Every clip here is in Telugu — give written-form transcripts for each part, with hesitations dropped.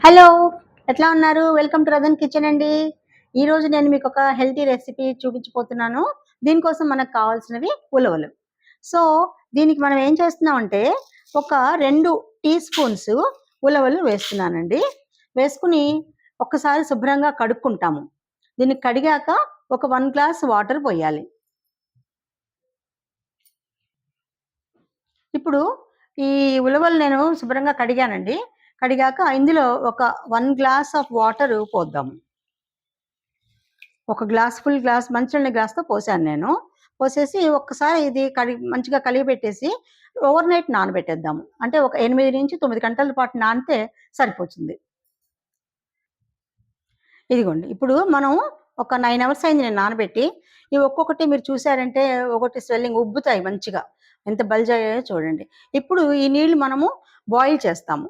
హలో! ఎట్లా ఉన్నారు? వెల్కమ్ టు రతన్ కిచెన్ అండి. ఈరోజు నేను మీకు ఒక హెల్తీ రెసిపీ చూపించబోతున్నాను. దీనికోసం మనకు కావాల్సినవి ఉలవలు. సో, దీనికి మనం ఏం చేస్తున్నామంటే ఒక 2 టీ స్పూన్స్ ఉలవలు వేస్తున్నానండి. వేసుకొని ఒక్కసారి శుభ్రంగా కడుక్కుంటాము. దీన్ని కడిగాక ఒక 1 గ్లాస్ వాటర్ పోయాలి. ఇప్పుడు ఈ ఉలవలు నేను శుభ్రంగా కడిగానండి. కడిగాక ఇందులో ఒక 1 గ్లాస్ ఆఫ్ వాటర్ పోద్దాము. ఒక గ్లాస్ ఫుల్ గ్లాస్ మంచినీళ్ళ గ్లాస్‌తో పోసాను నేను. పోసేసి ఒక్కసారి ఇది మంచిగా కలియబెట్టేసి ఓవర్ నైట్ నానబెట్టేద్దాము. అంటే ఒక 8-9 గంటల పాటు నానితే సరిపోతుంది. ఇదిగోండి. ఇప్పుడు మనం ఒక 9 అవర్స్ అయింది నేను నానబెట్టి. ఇవి ఒక్కొక్కటి మీరు చూసారంటే ఒకటి స్వెల్లింగ్ ఉబ్బుతాయి మంచిగా. ఎంత బల్జ్ అయ్యాయో చూడండి. ఇప్పుడు ఈ నీళ్లు మనము బాయిల్ చేస్తాము.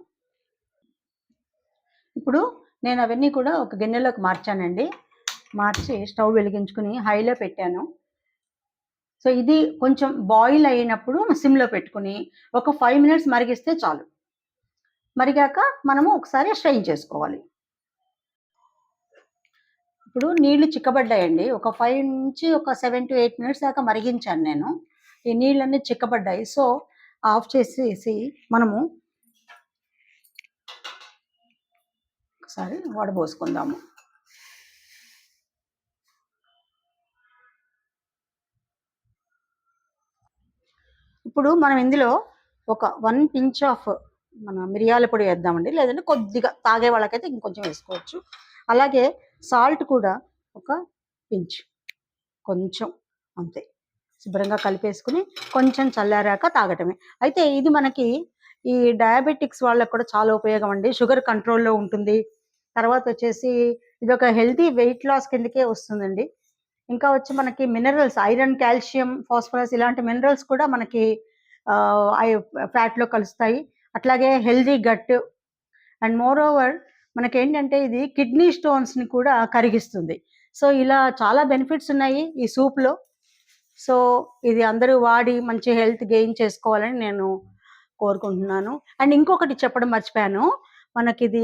ఇప్పుడు నేను అవన్నీ కూడా ఒక గిన్నెలోకి మార్చానండి. మార్చి స్టవ్ వెలిగించుకొని హైలో పెట్టాను. సో, ఇది కొంచెం బాయిల్ అయినప్పుడు సిమ్‌లో పెట్టుకొని ఒక 5 మినిట్స్ మరిగిస్తే చాలు. మరిగాక మనము ఒకసారి స్ట్రెయిన్ చేసుకోవాలి. ఇప్పుడు నీళ్లు చిక్కబడ్డాయండి. ఒక 5 నుంచి ఒక 7-8 మినిట్స్ దాకా మరిగించాను నేను. ఈ నీళ్ళన్నీ చిక్కబడ్డాయి. సో, ఆఫ్ చేసేసి మనము ఒకసారి వడబోసుకుందాము. ఇప్పుడు మనం ఇందులో ఒక 1 పించ్ ఆఫ్ మన మిరియాల పొడి వేద్దామండి. లేదంటే కొద్దిగా తాగే వాళ్ళకైతే ఇంకొంచెం వేసుకోవచ్చు. అలాగే సాల్ట్ కూడా ఒక పించ్ కొంచెం అంతే. శుభ్రంగా కలిపేసుకొని కొంచెం చల్లారాక తాగటమే. అయితే ఇది మనకి ఈ డయాబెటిక్స్ వాళ్ళకి కూడా చాలా ఉపయోగం అండి. షుగర్ కంట్రోల్‌లో ఉంటుంది. తర్వాత వచ్చేసి ఇదొక హెల్తీ వెయిట్ లాస్ కిందకే వస్తుందండి. ఇంకా వచ్చి మనకి మినరల్స్ ఐరన్, కాల్షియం, ఫాస్ఫరస్ ఇలాంటి మినరల్స్ కూడా మనకి ఫ్యాట్‌లో కలుస్తాయి. అట్లాగే healthy gut and moreover మనకేంటంటే ఇది కిడ్నీ స్టోన్స్‌ని కూడా కరిగిస్తుంది. సో, ఇలా చాలా బెనిఫిట్స్ ఉన్నాయి ఈ సూప్‌లో. సో, ఇది అందరూ వాడి మంచి హెల్త్ గెయిన్ చేసుకోవాలని నేను కోరుకుంటున్నాను. అండ్ ఇంకొకటి చెప్పడం మర్చిపోయాను. మనకిది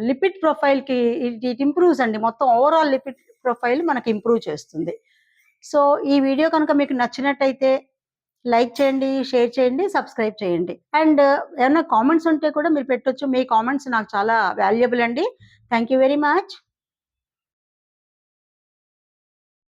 లిపిడ్ ప్రొఫైల్‌కి ఇట్ ఇంప్రూవ్స్ అండి. మొత్తం ఓవరాల్ లిపిడ్ ప్రొఫైల్ మనకి ఇంప్రూవ్ చేస్తుంది. సో, ఈ వీడియో కనుక మీకు నచ్చినట్టయితే లైక్ చేయండి, షేర్ చేయండి, సబ్స్క్రైబ్ చేయండి. అండ్ ఏమన్నా కామెంట్స్ ఉంటే కూడా మీరు పెట్టొచ్చు. మీ కామెంట్స్ నాకు చాలా వాల్యుయబుల్ అండి. Thank you very much.